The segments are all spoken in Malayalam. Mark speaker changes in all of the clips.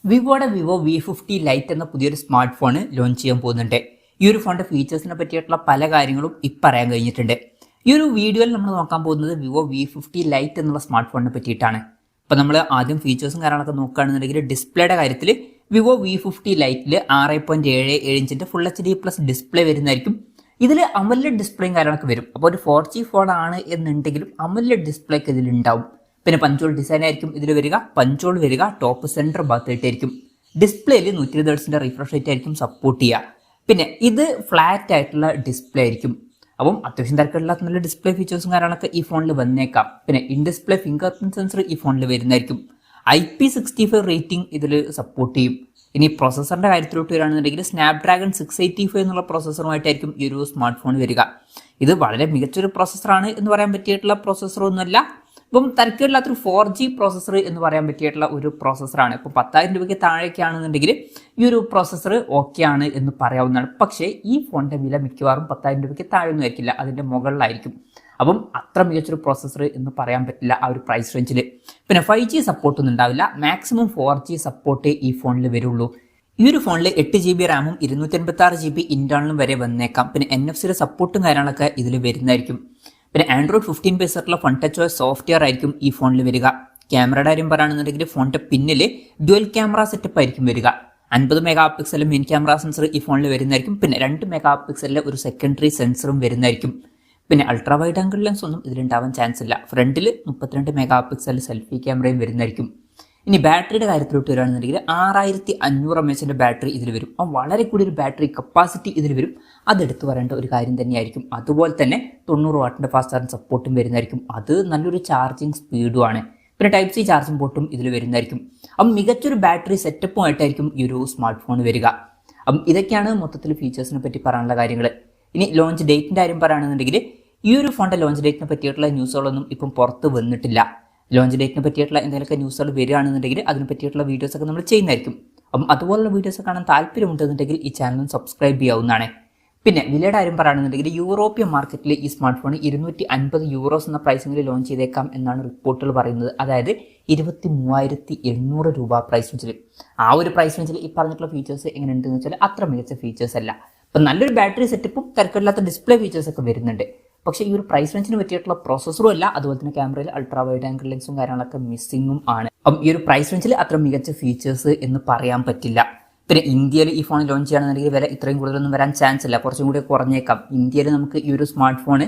Speaker 1: വിവോയുടെ വിവോ V50 ലൈറ്റ് എന്ന പുതിയൊരു സ്മാർട്ട് ഫോൺ ലോഞ്ച് ചെയ്യാൻ പോകുന്നുണ്ട്. ഈ ഒരു ഫോണിന്റെ ഫീച്ചേഴ്സിനെ പറ്റിയിട്ടുള്ള പല കാര്യങ്ങളും പറയാൻ കഴിഞ്ഞിട്ടുണ്ട്. ഈ ഒരു വീഡിയോയിൽ നമ്മൾ നോക്കാൻ പോകുന്നത് വിവോ V50 ലൈറ്റ് എന്നുള്ള സ്മാർട്ട് ഫോണിനെ പറ്റിയിട്ടാണ്. അപ്പോൾ നമ്മൾ ആദ്യം ഫീച്ചേഴ്സും കാര്യങ്ങളൊക്കെ നോക്കുകയാണെന്നുണ്ടെങ്കിൽ ഡിസ്പ്ലേയുടെ കാര്യത്തിൽ വിവോ V50 ലൈറ്റിൽ 6.77 ഇഞ്ചിന്റെ ഫുൾ HD+ ഡിസ്പ്ലേ വരുന്നതായിരിക്കും. ഇതിൽ AMOLED ഡിസ്പ്ലേയും കാര്യങ്ങളൊക്കെ വരും. അപ്പോൾ ഒരു 4G ഫോൺ ആണ് എന്നുണ്ടെങ്കിലും AMOLED ഡിസ്പ്ലേക്ക് ഇതിലുണ്ടാവും. പിന്നെ പഞ്ചോൾ ഡിസൈൻ ആയിരിക്കും ഇതിൽ വരിക. പഞ്ചോൾ വരിക ടോപ്പ് സെൻറ്റർ ഭാഗത്തായിട്ടായിരിക്കും. ഡിസ്പ്ലേയിൽ 120 Hz റിഫ്രഷ് റേറ്റ് ആയിരിക്കും സപ്പോർട്ട് ചെയ്യുക. പിന്നെ ഇത് ഫ്ലാറ്റ് ആയിട്ടുള്ള ഡിസ്പ്ലേ ആയിരിക്കും. അപ്പം അത്യാവശ്യം തിരക്കില്ലാത്ത നല്ല ഡിസ്പ്ലേ ഫീച്ചേഴ്സും കാര്യങ്ങളൊക്കെ ഈ ഫോണിൽ വന്നേക്കാം. പിന്നെ in display finger print sensor ഈ ഫോണിൽ വരുന്നതായിരിക്കും. IP65 റേറ്റിംഗ് ഇതിൽ സപ്പോർട്ട് ചെയ്യും. ഇനി പ്രോസസ്സറിന്റെ കാര്യത്തിലോട്ട് വരികയാണെന്നുണ്ടെങ്കിൽ സ്നാപ്ഡ്രാഗൺ 685 എന്നുള്ള പ്രോസസ്സറുമായിട്ടായിരിക്കും ഈ ഒരു സ്മാർട്ട് ഫോൺ വരിക. ഇത് വളരെ മികച്ചൊരു പ്രോസസ്സറാണ് എന്ന് പറയാൻ പറ്റിയിട്ടുള്ള പ്രോസസ്സറൊന്നുമല്ല. ഇപ്പം തരക്കേടില്ലാത്തൊരു 4G പ്രോസസ്സർ എന്ന് പറയാൻ പറ്റിയിട്ടുള്ള ഒരു പ്രോസസ്സറാണ്. ഇപ്പം 10,000 രൂപയ്ക്ക് താഴേക്കാണെന്നുണ്ടെങ്കിൽ ഈ ഒരു പ്രോസസ്സർ ഓക്കെ ആണ് എന്ന് പറയാവുന്നതാണ്. പക്ഷേ ഈ ഫോണിന്റെ വില മിക്കവാറും 10,000 രൂപയ്ക്ക് താഴെയൊന്നും ആയിരിക്കില്ല, അതിന്റെ മുകളിലായിരിക്കും. അപ്പം അത്ര മികച്ചൊരു പ്രോസസ്സർ എന്ന് പറയാൻ പറ്റില്ല ആ ഒരു പ്രൈസ് റേഞ്ചിൽ. പിന്നെ 5G സപ്പോർട്ടൊന്നും ഉണ്ടാവില്ല. മാക്സിമം 4G സപ്പോർട്ടേ ഈ ഫോണിൽ വരുള്ളൂ. ഈ ഒരു ഫോണിൽ 8GB റാമും 256GB ഇന്റേണലും വരെ വന്നേക്കാം. പിന്നെ NFC സപ്പോർട്ടും കാര്യങ്ങളൊക്കെ ഇതിൽ വരുന്നതായിരിക്കും. പിന്നെ Android 15 ബേസിലുള്ള ഫൺ ടച്ച് OS സോഫ്റ്റ്വെയർ ആയിരിക്കും ഈ ഫോണിൽ വരിക. ക്യാമറയുടെ കാര്യം പറയുകയാണെന്നുണ്ടെങ്കിൽ ഫോണിന്റെ പിന്നിൽ ഡ്യുവൽ ക്യാമറ സെറ്റപ്പ് ആയിരിക്കും വരിക. 50 MP മെയിൻ ക്യാമറ സെൻസർ ഈ ഫോണിൽ വരുന്നതായിരിക്കും. പിന്നെ 2 MP ഒരു സെക്കൻഡറി സെൻസറും വരുന്നതായിരിക്കും. പിന്നെ അൾട്രാ വൈഡ് ആംഗിൾ ലെൻസ് ഒന്നും ഇതിലുണ്ടാവാൻ ചാൻസ് ഇല്ല. ഫ്രണ്ടിൽ 32 MP സെൽഫി ക്യാമറയും വരുന്നതായിരിക്കും. ഇനി ബാറ്ററിയുടെ കാര്യത്തിലോട്ട് വരികയാണെന്നുണ്ടെങ്കിൽ 6500 mAh ബാറ്ററി ഇതിൽ വരും. അപ്പോൾ വളരെ കൂടി ഒരു ബാറ്ററി കപ്പാസിറ്റി ഇതിൽ വരും. അതെടുത്ത് പറയേണ്ട ഒരു കാര്യം തന്നെയായിരിക്കും. അതുപോലെ തന്നെ 90 വാട്ടിന്റെ ഫാസ്റ്റ് ചാർജിങ് സപ്പോർട്ടും വരുന്നതായിരിക്കും. അത് നല്ലൊരു ചാർജിങ് സ്പീഡും ആണ്. പിന്നെ Type C ചാർജിങ് പോർട്ടും ഇതിൽ വരുന്നതായിരിക്കും. അപ്പം മികച്ചൊരു ബാറ്ററി സെറ്റപ്പുമായിട്ടായിരിക്കും ഈ ഒരു സ്മാർട്ട് ഫോൺ വരിക. അപ്പം ഇതൊക്കെയാണ് മൊത്തത്തിൽ ഫീച്ചേഴ്സിനെ പറ്റി പറയാനുള്ള കാര്യങ്ങൾ. ഇനി ലോഞ്ച് ഡേറ്റിന്റെ കാര്യം പറയുകയാണെന്നുണ്ടെങ്കിൽ ഈ ഒരു ഫോണിന്റെ ലോഞ്ച് ഡേറ്റിനെ പറ്റിയിട്ടുള്ള ന്യൂസുകളൊന്നും ഇപ്പം പുറത്ത് വന്നിട്ടില്ല. ലോഞ്ച് ഡേറ്റിനെ പറ്റിയിട്ടുള്ള എന്തെങ്കിലുമൊക്കെ ന്യൂസുകൾ വരികയാണെന്നുണ്ടെങ്കിൽ അതിനെ പറ്റിയിട്ടുള്ള വീഡിയോസൊക്കെ നമ്മൾ ചെയ്യുന്നതായിരിക്കും. അപ്പം അതുപോലുള്ള വീഡിയോസ് കാണാൻ താല്പര്യമുണ്ടെന്നുണ്ടെങ്കിൽ ഈ ചാനൽ സബ്സ്ക്രൈബ് ചെയ്യാവുന്നതാണ്. പിന്നെ വിലയുടെ കാര്യം പറയുകയാണെന്നുണ്ടെങ്കിൽ യൂറോപ്യൻ മാർക്കറ്റിൽ ഈ സ്മാർട്ട് ഫോൺ 250 യൂറോസ് എന്ന പ്രൈസിംഗിൽ ലോഞ്ച് ചെയ്തേക്കാം എന്നാണ് റിപ്പോർട്ടുകൾ പറയുന്നത്. അതായത് 23,800 രൂപ പ്രൈസ് റേഞ്ചിൽ. ആ ഒരു പ്രൈസ് റേഞ്ചിൽ ഈ പറഞ്ഞിട്ടുള്ള ഫീച്ചേഴ്സ് എങ്ങനെ ഉണ്ടെന്ന് വെച്ചാൽ അത്ര മികച്ച ഫീച്ചേഴ്സ് അല്ല. അപ്പം നല്ലൊരു ബാറ്ററി സെറ്റപ്പും തിരക്കില്ലാത്ത ഡിസ്പ്ലേ ഫീച്ചേഴ്സൊക്കെ വരുന്നുണ്ട്. പക്ഷേ ഈ ഒരു പ്രൈസ് റേഞ്ചിന് പറ്റിയിട്ടുള്ള പ്രോസസ്സറും അല്ല. അതുപോലെ തന്നെ ക്യാമറയിൽ അൾട്രാ വൈഡ് ആംഗിൾ ലെൻസും കാര്യങ്ങളൊക്കെ മിസ്സിങ്ങും ആണ്. അപ്പം ഈ ഒരു പ്രൈസ് റേഞ്ചിൽ അത്ര മികച്ച ഫീച്ചേഴ്സ് എന്ന് പറയാൻ പറ്റില്ല. പിന്നെ ഇന്ത്യയിൽ ഈ ഫോൺ ലോഞ്ച് ചെയ്യുകയാണെന്നുണ്ടെങ്കിൽ വില ഇത്രയും കൂടുതലൊന്നും വരാൻ ചാൻസ് ഇല്ല. കുറച്ചും കൂടി കുറഞ്ഞേക്കാം. ഇന്ത്യയിൽ നമുക്ക് ഈ ഒരു സ്മാർട്ട് ഫോൺ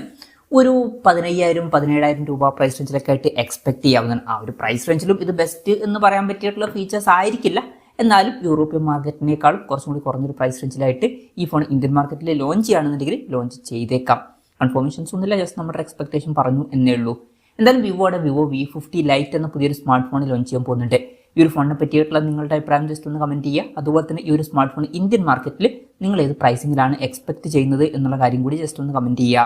Speaker 1: ഒരു 15,000-17,000 രൂപ പ്രൈസ് റേഞ്ചിലൊക്കെ ആയിട്ട് എക്സ്പെക്ട് ചെയ്യാവുന്നതാണ്. ആ ഒരു പ്രൈസ് റേഞ്ചിലും ഇത് ബെസ്റ്റ് എന്ന് പറയാൻ പറ്റിയിട്ടുള്ള ഫീച്ചേഴ്സ് ആയിരിക്കില്ല. എന്നാലും യൂറോപ്യൻ മാർക്കറ്റിനേക്കാളും കുറച്ചും കൂടി കുറഞ്ഞൊരു പ്രൈസ് റേഞ്ചിലായിട്ട് ഈ ഫോൺ ഇന്ത്യൻ മാർക്കറ്റിൽ ലോഞ്ച് ചെയ്യുകയാണെന്നുണ്ടെങ്കിൽ ലോഞ്ച് ചെയ്തേക്കാം. കൺഫർമേഷൻസ് ഒന്നുമില്ല, ജസ്റ്റ് നമ്മുടെ എക്സ്പെക്ടേഷൻ പറഞ്ഞു എന്നേ ഉള്ളൂ. എന്തായാലും വിവോയുടെ വിവോ V50 ലൈറ്റ് എന്ന പുതിയൊരു സ്മാർട്ട് ഫോൺ ലോഞ്ച് ചെയ്യാൻ പോകുന്നുണ്ട്. ഈ ഒരു ഫോണിനെ പറ്റിയിട്ടുള്ള നിങ്ങളുടെ അഭിപ്രായം ജസ്റ്റ് ഒന്ന് കമന്റ് ചെയ്യുക. അതുപോലെ തന്നെ ഈ ഒരു സ്മാർട്ട് ഫോൺ ഇന്ത്യൻ മാർക്കറ്റിൽ നിങ്ങൾ ഏത് പ്രൈസിങ്ങിലാണ് എക്സ്പെക്ട് ചെയ്യുന്നത് എന്നുള്ള കാര്യം കൂടി ജസ്റ്റ് ഒന്ന് കമന്റ് ചെയ്യുക.